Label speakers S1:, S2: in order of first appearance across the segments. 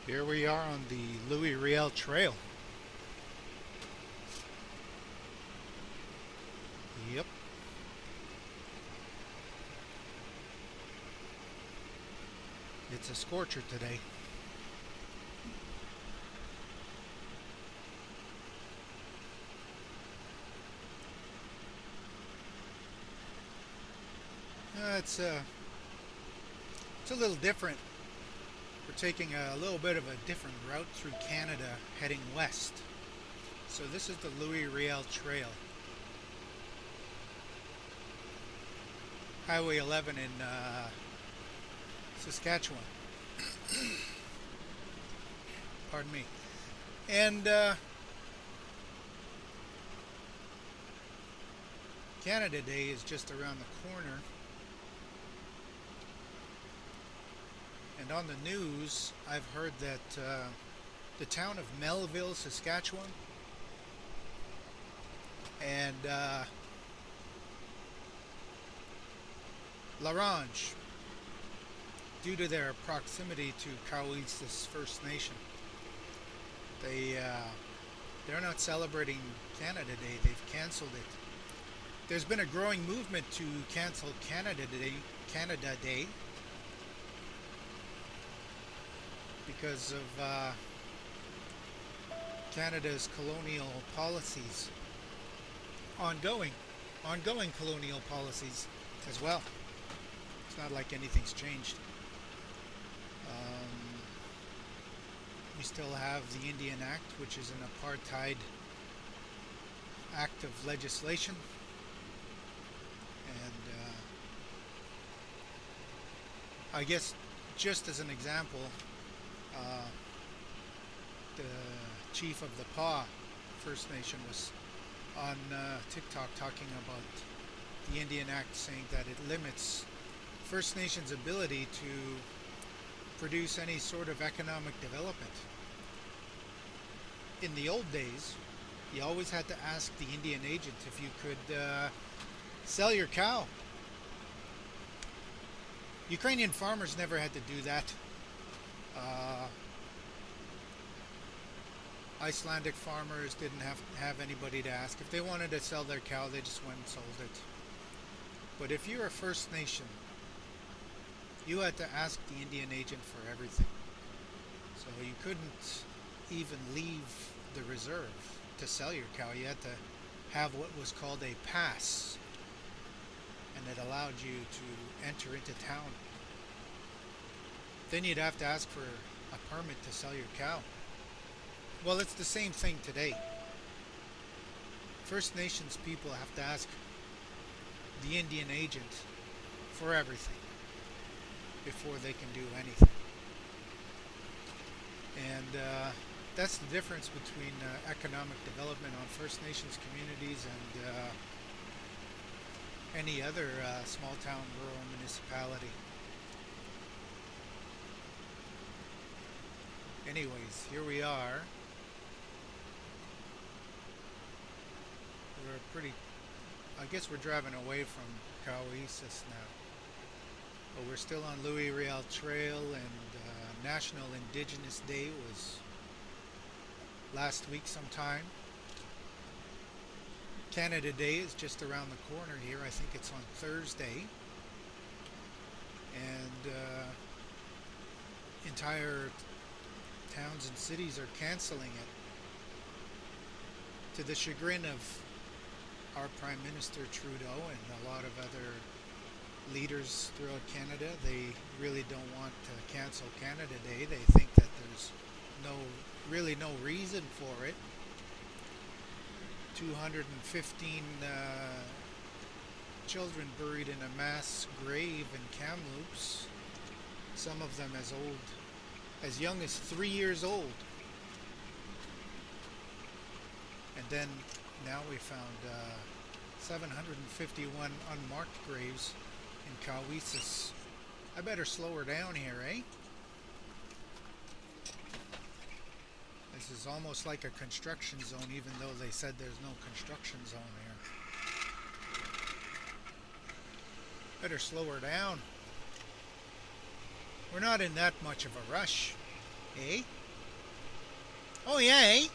S1: Here we are on the Riel Trail. Yep, it's a scorcher today. It's a little different. We're taking a little bit of a different route through Canada, heading west. So this is the Riel Trail, Highway 11 in Saskatchewan. Pardon me. And Canada Day is just around the corner. And on the news, I've heard that the town of Melville, Saskatchewan, and Larange, due to their proximity to Cowessess First Nation, they're not celebrating Canada Day. They've canceled it. There's been a growing movement to cancel Canada Day because of Canada's colonial policies, ongoing colonial policies as well. It's not like anything's changed. We still have the Indian Act, which is an apartheid act of legislation, and I guess just as an example, the chief of the Paw First Nation was on TikTok talking about the Indian Act, saying that it limits First Nations' ability to produce any sort of economic development. In the old days, you always had to ask the Indian agent if you could sell your cow. Ukrainian farmers never had to do that. Icelandic farmers didn't have anybody to ask. If they wanted to sell their cow, they just went and sold it. But if you're a First Nation, you had to ask the Indian agent for everything. So you couldn't even leave the reserve to sell your cow. You had to have what was called a pass, and it allowed you to enter into town. Then you'd have to ask for a permit to sell your cow. Well, it's the same thing today. First Nations people have to ask the Indian agent for everything before they can do anything. And that's the difference between economic development on First Nations communities and any other small town rural municipality. Anyways, here we are. I guess we're driving away from Cowessess now. But we're still on Riel Trail, and National Indigenous Day was last week sometime. Canada Day is just around the corner here. I think it's on Thursday. And entire towns and cities are canceling it, to the chagrin of our Prime Minister Trudeau and a lot of other leaders throughout Canada. They really don't want to cancel Canada Day. They think that there's really no reason for it. 215 children buried in a mass grave in Kamloops, some of them as young as 3 years old. And then now we found 751 unmarked graves in Cowessess. I better slow her down here, eh? This is almost like a construction zone, even though they said there's no construction zone here. Better slow her down. We're not in that much of a rush, eh? Oh yeah, eh?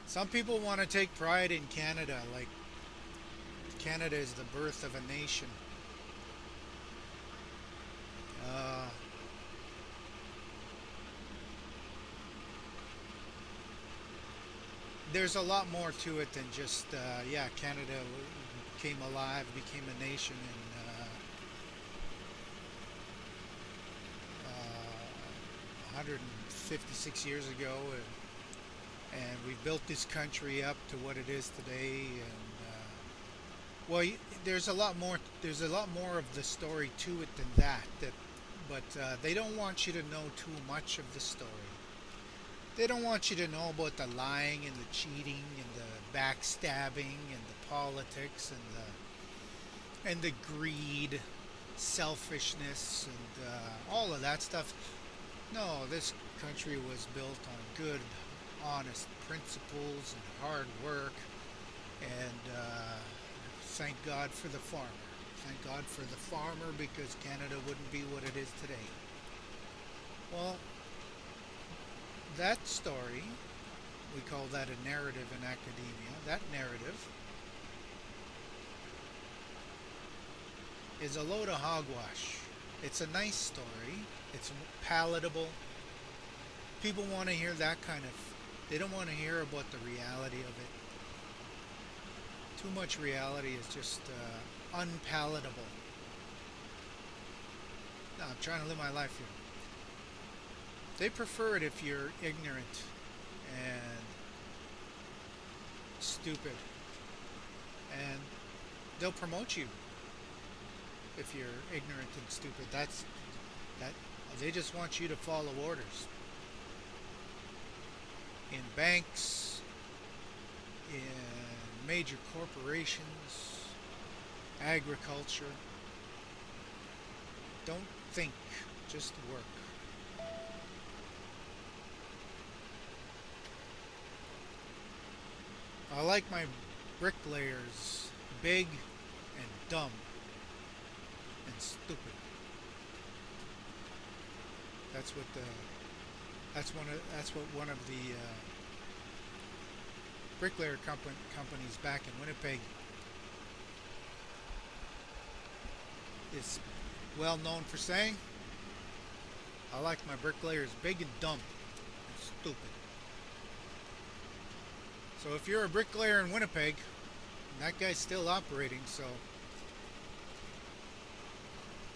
S1: Some people want to take pride in Canada, like Canada is the birth of a nation. Uh, there's a lot more to it than just yeah, Canada came alive, became a nation in 156 years ago, and we built this country up to what it is today. And well, there's a lot more. There's a lot more of the story to it than that. But they don't want you to know too much of the story. They don't want you to know about the lying and the cheating and the backstabbing and the politics and the greed, selfishness, and all of that stuff. No, this country was built on good, honest principles and hard work, and thank God for the farmer. Thank God for the farmer because Canada wouldn't be what it is today. Well, that story, we call that a narrative in academia, that narrative is a load of hogwash. It's a nice story, it's palatable. People want to hear that kind of, they don't want to hear about the reality of it. Too much reality is just unpalatable. No, I'm trying to live my life here. They prefer it if you're ignorant and stupid, and they'll promote you if you're ignorant and stupid. That they just want you to follow orders. In banks, in major corporations, agriculture, don't think, just work. I like my bricklayers big and dumb and stupid. That's what the that's what one of the bricklayer companies back in Winnipeg is well known for saying. I like my bricklayers big and dumb and stupid. So if you're a bricklayer in Winnipeg, that guy's still operating, so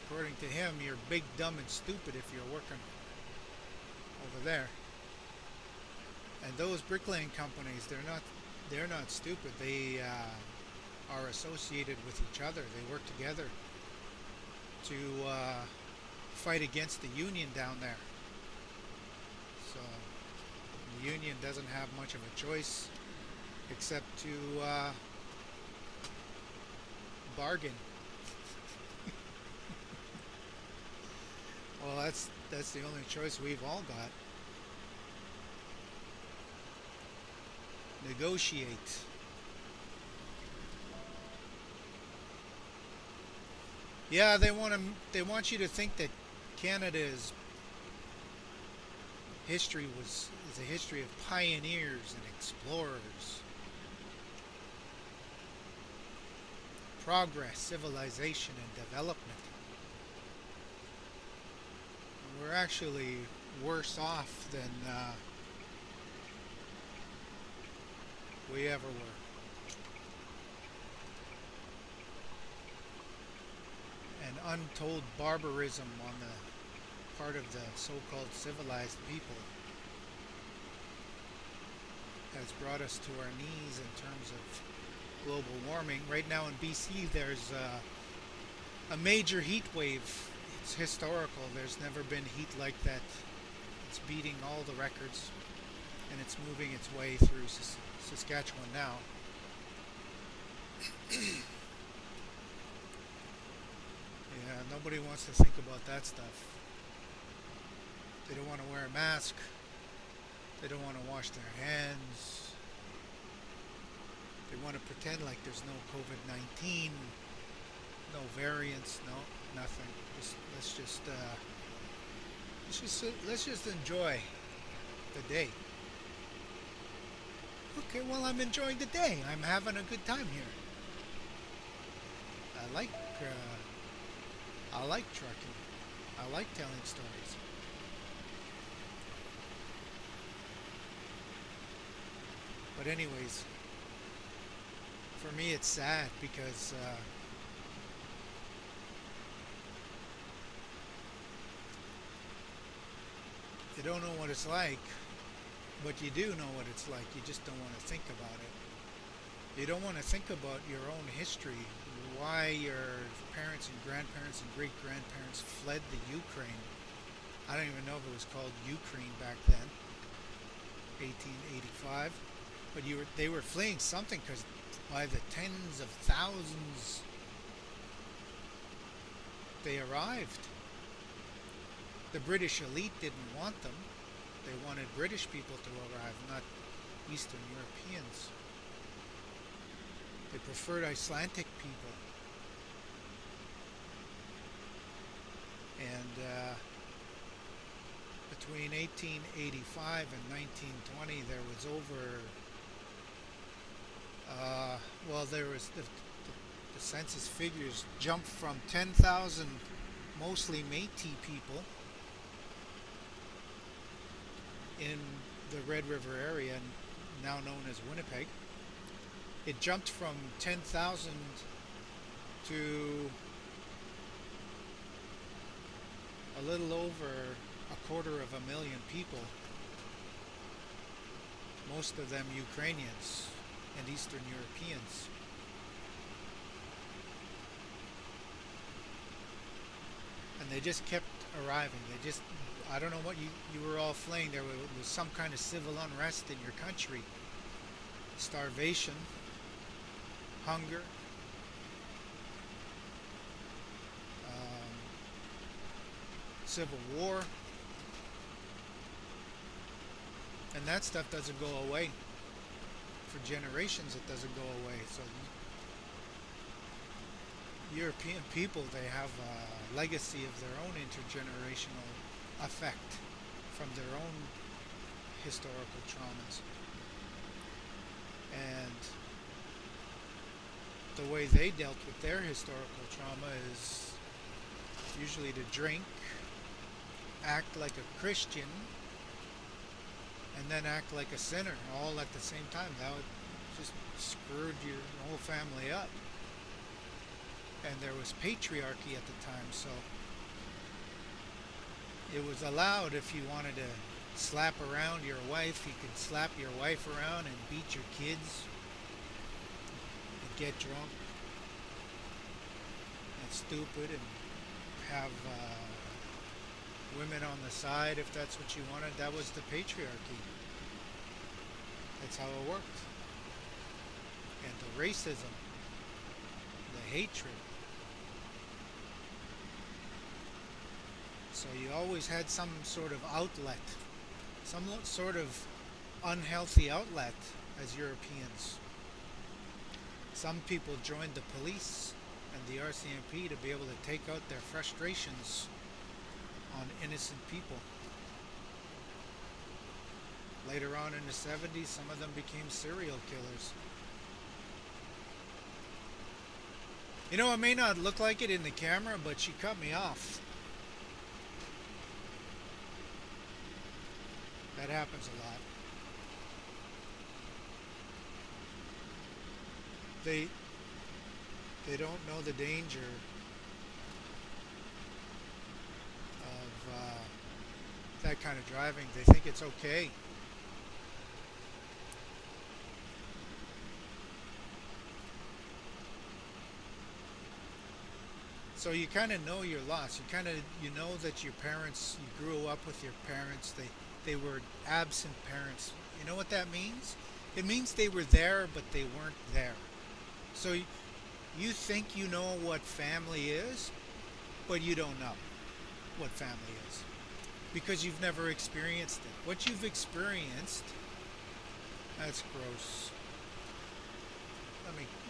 S1: according to him, you're big, dumb, and stupid if you're working over there. And those bricklaying companies, they're not stupid. They are associated with each other. They work together to fight against the union down there. So the union doesn't have much of a choice except to bargain. Well, that's the only choice we've all got. Negotiate. Yeah, they want you to think that Canada's history is a history of pioneers and explorers, progress, civilization, and development. We're actually worse off than we ever were. And untold barbarism on the part of the so-called civilized people has brought us to our knees in terms of global warming. Right now in BC, there's a major heat wave. It's historical. There's never been heat like that. It's beating all the records, and it's moving its way through Saskatchewan now. Yeah, nobody wants to think about that stuff. They don't want to wear a mask. They don't want to wash their hands. They want to pretend like there's no COVID-19, no variants, no nothing. Just let's just enjoy the day. Okay, well, I'm enjoying the day. I'm having a good time here. I like I like trucking. I like telling stories. But anyways, for me it's sad because you don't know what it's like, but you do know what it's like. You just don't want to think about it. You don't want to think about your own history, why your parents and grandparents and great grandparents fled the Ukraine. I don't even know if it was called Ukraine back then, 1885. But they were fleeing something because by the tens of thousands they arrived. The British elite didn't want them. They wanted British people to arrive, not Eastern Europeans. They preferred Icelandic people. And between 1885 and 1920, there was over, there was the census figures jumped from 10,000 mostly Métis people in the Red River area, now known as Winnipeg. It jumped from 10,000 to a little over 250,000 people, most of them Ukrainians and Eastern Europeans. And they just kept arriving. I don't know what you were all fleeing. There was some kind of civil unrest in your country. Starvation, hunger, civil war, and that stuff doesn't go away. For generations it doesn't go away. So European people, they have a legacy of their own intergenerational effect from their own historical traumas. And the way they dealt with their historical trauma is usually to drink, act like a Christian, and then act like a sinner all at the same time. That would just screwed your whole family up. And there was patriarchy at the time, so it was allowed if you wanted to slap around your wife, you could slap your wife around and beat your kids and get drunk and stupid and have women on the side if that's what you wanted. That was the patriarchy. That's how it worked. And the racism, the hatred. So you always had some sort of outlet, some sort of unhealthy outlet as Europeans. Some people joined the police and the RCMP to be able to take out their frustrations on innocent people. Later on in the 70s, some of them became serial killers. You know, it may not look like it in the camera, but she cut me off. That happens a lot. They don't know the danger of that kind of driving. They think it's okay. So you kind of know your loss. You know that your parents, you grew up with your parents. They were absent parents. You know what that means? It means they were there, but they weren't there. So you think you know what family is, but you don't know what family is because you've never experienced it. What you've experienced, that's gross.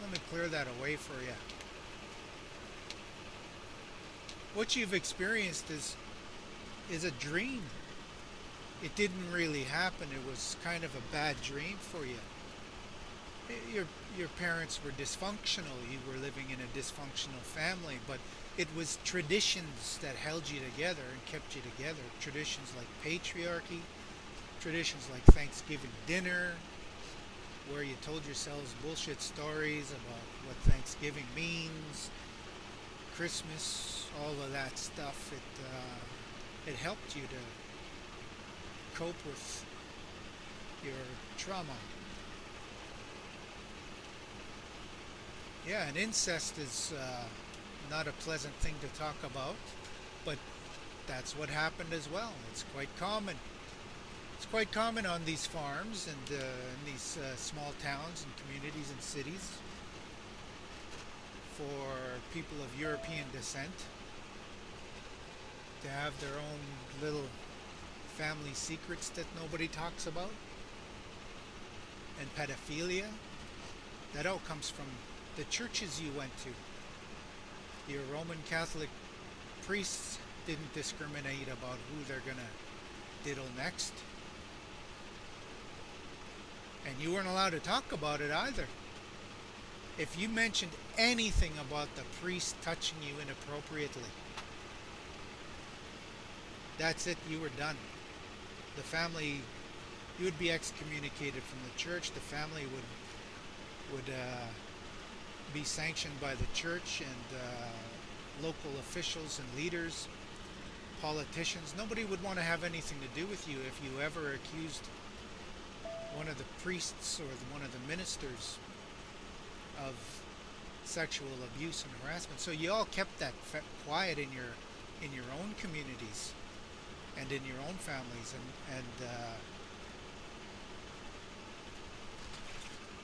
S1: Let me clear that away for you. What you've experienced is a dream. It didn't really happen. It was kind of a bad dream for you. Your parents were dysfunctional. You were living in a dysfunctional family, but it was traditions that held you together and kept you together. Traditions like patriarchy, traditions like Thanksgiving dinner, where you told yourselves bullshit stories about what Thanksgiving means, Christmas, all of that stuff. It helped you to cope with your trauma. Yeah, and incest is not a pleasant thing to talk about, but that's what happened as well. It's quite common. It's quite common on these farms and in these small towns and communities and cities for people of European descent to have their own little family secrets that nobody talks about. And pedophilia, that all comes from the churches you went to. Your Roman Catholic priests didn't discriminate about who they're gonna diddle next. And you weren't allowed to talk about it either. If you mentioned anything about the priest touching you inappropriately, that's it, you were done. The family, you would be excommunicated from the church. The family would be sanctioned by the church and local officials and leaders, politicians. Nobody would want to have anything to do with you if you ever accused one of the priests or one of the ministers of sexual abuse and harassment. So you all kept that quiet in your own communities and in your own families, and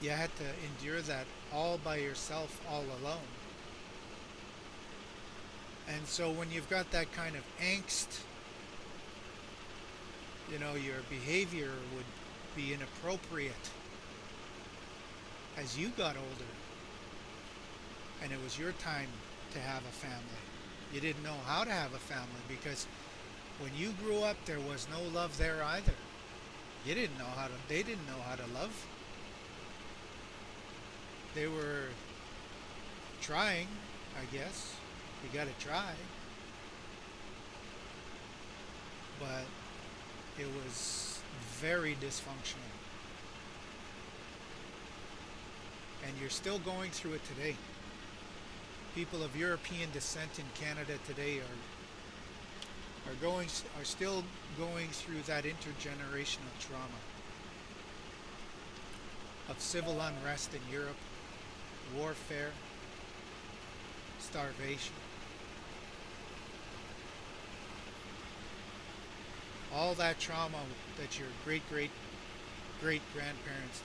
S1: you had to endure that all by yourself, all alone. And so when you've got that kind of angst, your behavior would be inappropriate as you got older and it was your time to have a family. You didn't know how to have a family because when you grew up there was no love there either. They didn't know how to love. They were trying, I guess. You gotta try. But it was very dysfunctional. And you're still going through it today. People of European descent in Canada today are still going through that intergenerational trauma of civil unrest in Europe, warfare, starvation. All that trauma that your great-great-great-grandparents,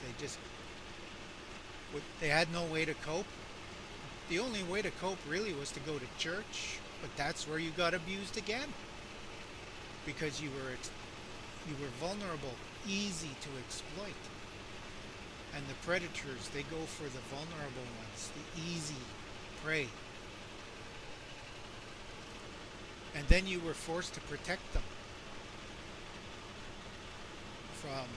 S1: they had no way to cope. The only way to cope really was to go to church, but that's where you got abused again. Because you were vulnerable, easy to exploit. And the predators, they go for the vulnerable ones, the easy prey. And then you were forced to protect them from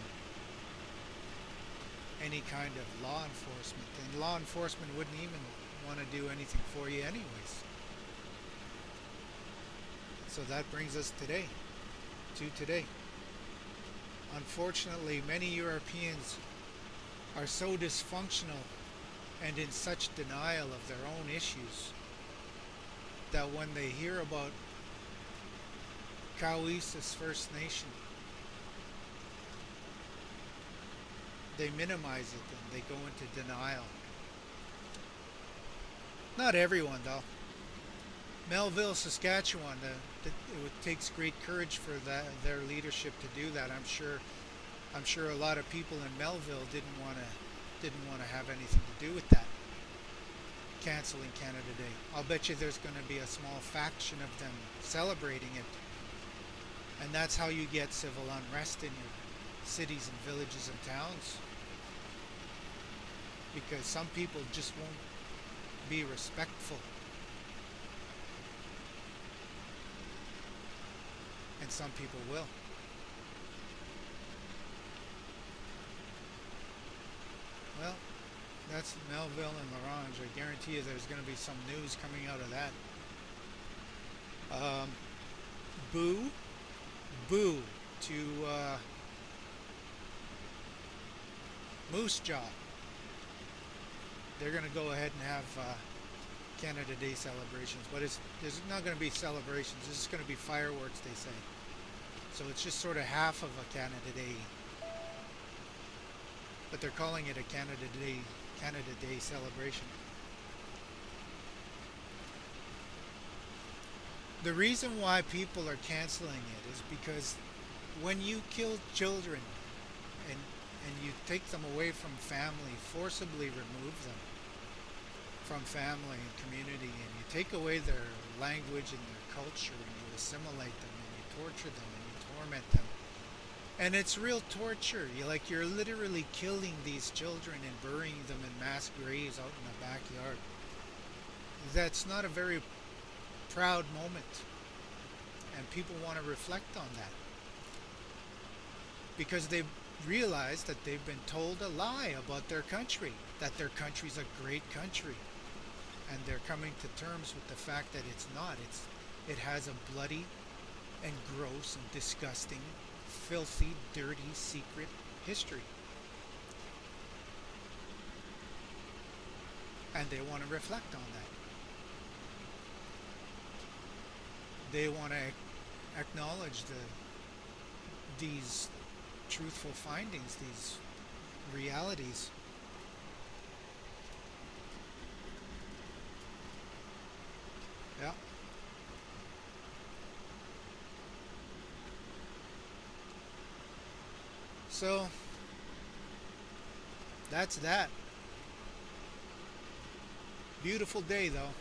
S1: any kind of law enforcement. And law enforcement wouldn't even want to do anything for you anyways. So that brings us to today. Unfortunately, many Europeans are so dysfunctional and in such denial of their own issues that when they hear about Cowessess First Nation, they minimize it and they go into denial. Not everyone, though. Melville, Saskatchewan, it takes great courage for their leadership to do that. I'm sure a lot of people in Melville didn't want to have anything to do with that. Canceling Canada Day. I'll bet you there's going to be a small faction of them celebrating it. And that's how you get civil unrest in your cities and villages and towns. because some people just won't be respectful, and some people will. Well, that's Melville and Larange. I guarantee you there's going to be some news coming out of that. Um, boo, boo to Moose Jaw. They're going to go ahead and have Canada Day celebrations, but there's not going to be celebrations. It's just going to be fireworks, they say. So it's just sort of half of a Canada Day, but they're calling it a Canada Day celebration. The reason why people are canceling it is because when you kill children and you take them away from family, forcibly remove them from family and community, and you take away their language and their culture, and you assimilate them, and you torture them, and you torment them, and it's real torture. You're literally killing these children and burying them in mass graves out in the backyard. That's not a very proud moment, and people want to reflect on that because they've realized that they've been told a lie about their country, that their country's a great country, and they're coming to terms with the fact that it's not. It has a bloody and gross and disgusting, filthy, dirty, secret history, and they want to reflect on that. They want to acknowledge these truthful findings, these realities. Yeah. So that's that. Beautiful day though,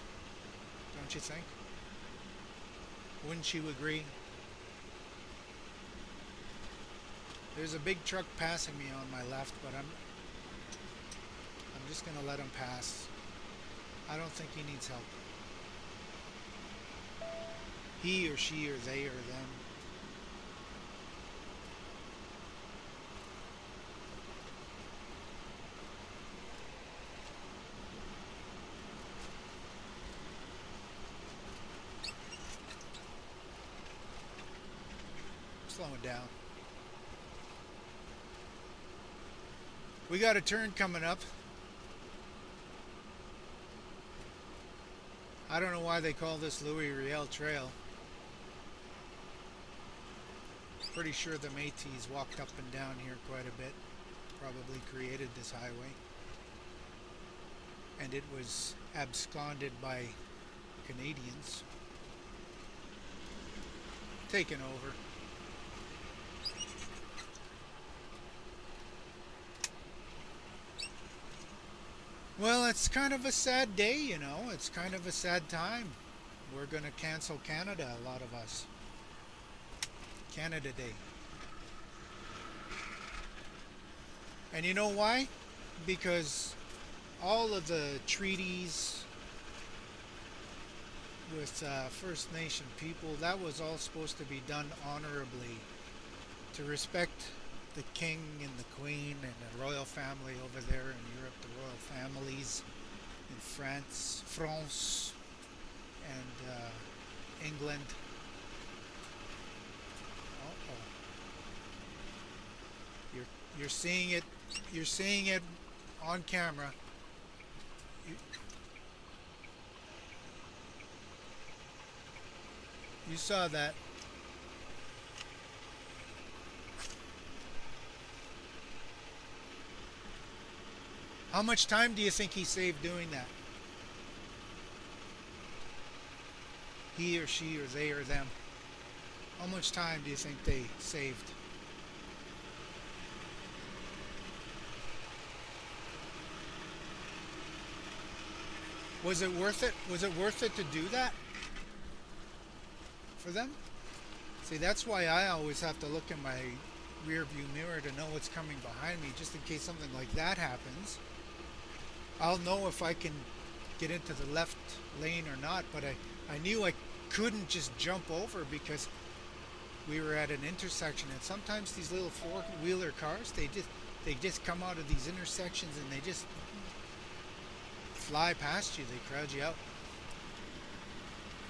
S1: don't you think? Wouldn't you agree? There's a big truck passing me on my left, but I'm just gonna let him pass. I don't think he needs help. He or she or they or them. Slow it down. We got a turn coming up. I don't know why they call this Louis Riel Trail. Pretty sure the Métis walked up and down here quite a bit. Probably created this highway. And it was absconded by Canadians. Taken over. Well, it's kind of a sad day, you know. It's kind of a sad time. We're going to cancel Canada, a lot of us. Canada Day. And you know why? Because all of the treaties with First Nation people, that was all supposed to be done honorably to respect the king and the queen and the royal family over there in Europe, the royal families in France, and England. Uh-oh. You're seeing it. You're seeing it on camera. You saw that. How much time do you think he saved doing that? He or she or they or them. How much time do you think they saved? Was it worth it? Was it worth it to do that for them? See, that's why I always have to look in my rear view mirror to know what's coming behind me, just in case something like that happens. I'll know if I can get into the left lane or not, but I knew I couldn't just jump over because we were at an intersection, and sometimes these little four-wheeler cars, they just come out of these intersections and they just fly past you. They crowd you out,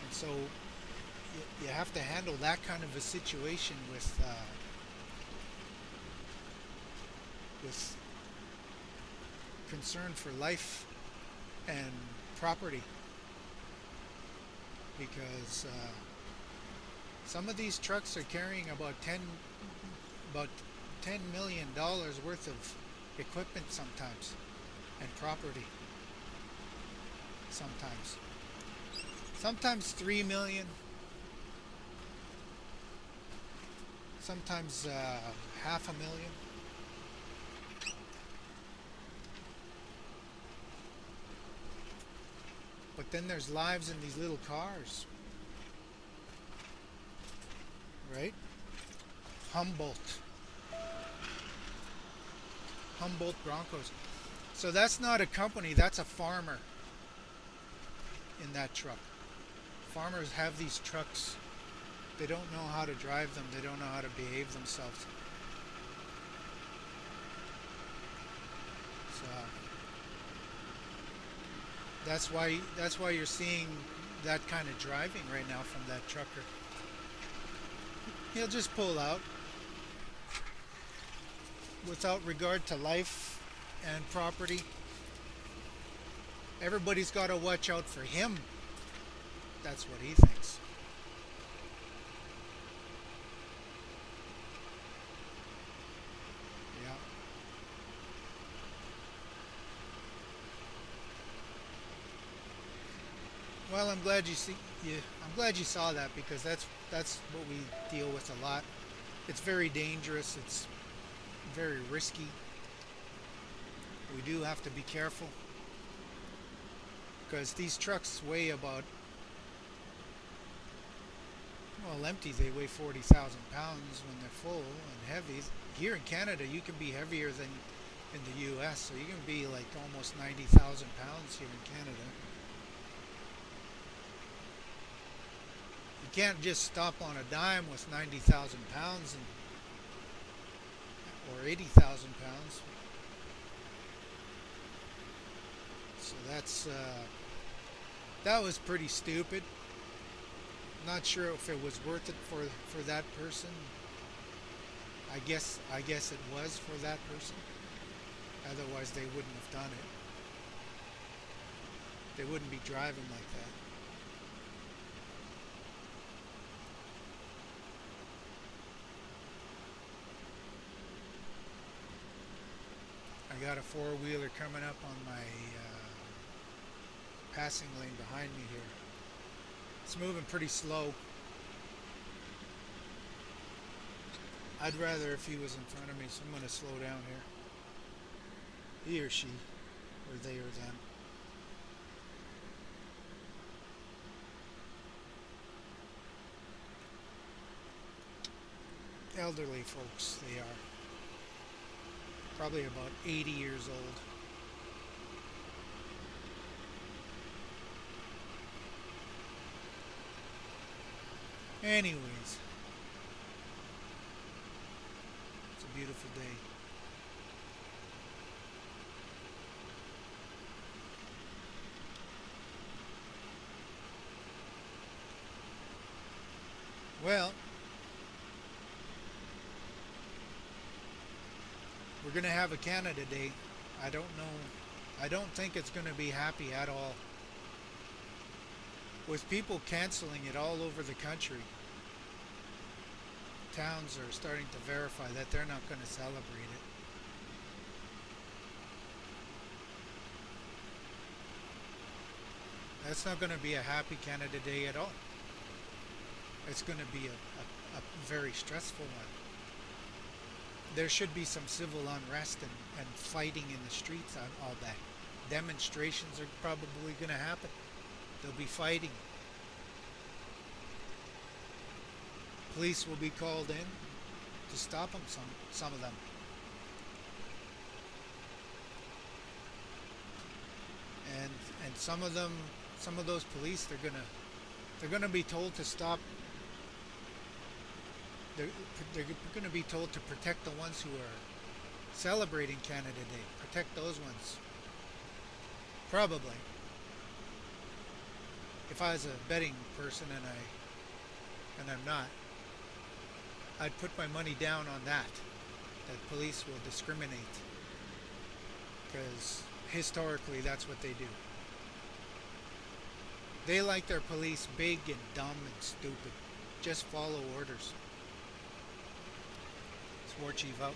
S1: and so you have to handle that kind of a situation with concern for life and property, because some of these trucks are carrying about $10 million worth of equipment sometimes, and property sometimes 3 million, sometimes half a million. But then there's lives in these little cars, right? Humboldt Humboldt Broncos. So that's not a company, that's a farmer in that truck. Farmers have these trucks. They don't know how to drive them. They don't know how to behave themselves. So that's why you're seeing that kind of driving right now from that trucker. He'll just pull out without regard to life and property. Everybody's got to watch out for him. That's what he thinks. Yeah. Well, I'm glad you see. Yeah, I'm glad you saw that, because that's what we deal with a lot. It's very dangerous. It's very risky. We do have to be careful, because these trucks weigh about, well, empty they weigh 40,000 pounds when they're full and heavy. Here in Canada, you can be heavier than in the U.S., so you can be like almost 90,000 pounds here in Canada. You can't just stop on a dime with 90,000 pounds or 80,000 pounds. So that was pretty stupid. Not sure if it was worth it for that person. I guess it was for that person. Otherwise, they wouldn't have done it. They wouldn't be driving like that. I got a four-wheeler coming up on my passing lane behind me here. It's moving pretty slow. I'd rather if he was in front of me, so I'm going to slow down here. He or she, or they or them. Elderly folks, they are. Probably about 80 years old. Anyways, it's a beautiful day. Well, we're going to have a Canada Day. I don't know. I don't think it's going to be happy at all. With people canceling it all over the country, towns are starting to verify that they're not going to celebrate it. That's not going to be a happy Canada Day at all. It's going to be a very stressful one. There should be some civil unrest and fighting in the streets on all that. Demonstrations are probably going to happen. There'll be fighting. Police will be called in to stop them, some of them. some of them, some of those police, they're gonna be told to stop. They're, they're going to be told to protect the ones who are celebrating Canada Day. Protect those ones. Probably. If I was a betting person and I'm not, I'd put my money down on that. That police will discriminate. Because historically that's what they do. They like their police big and dumb and stupid. Just follow orders. War Chief out.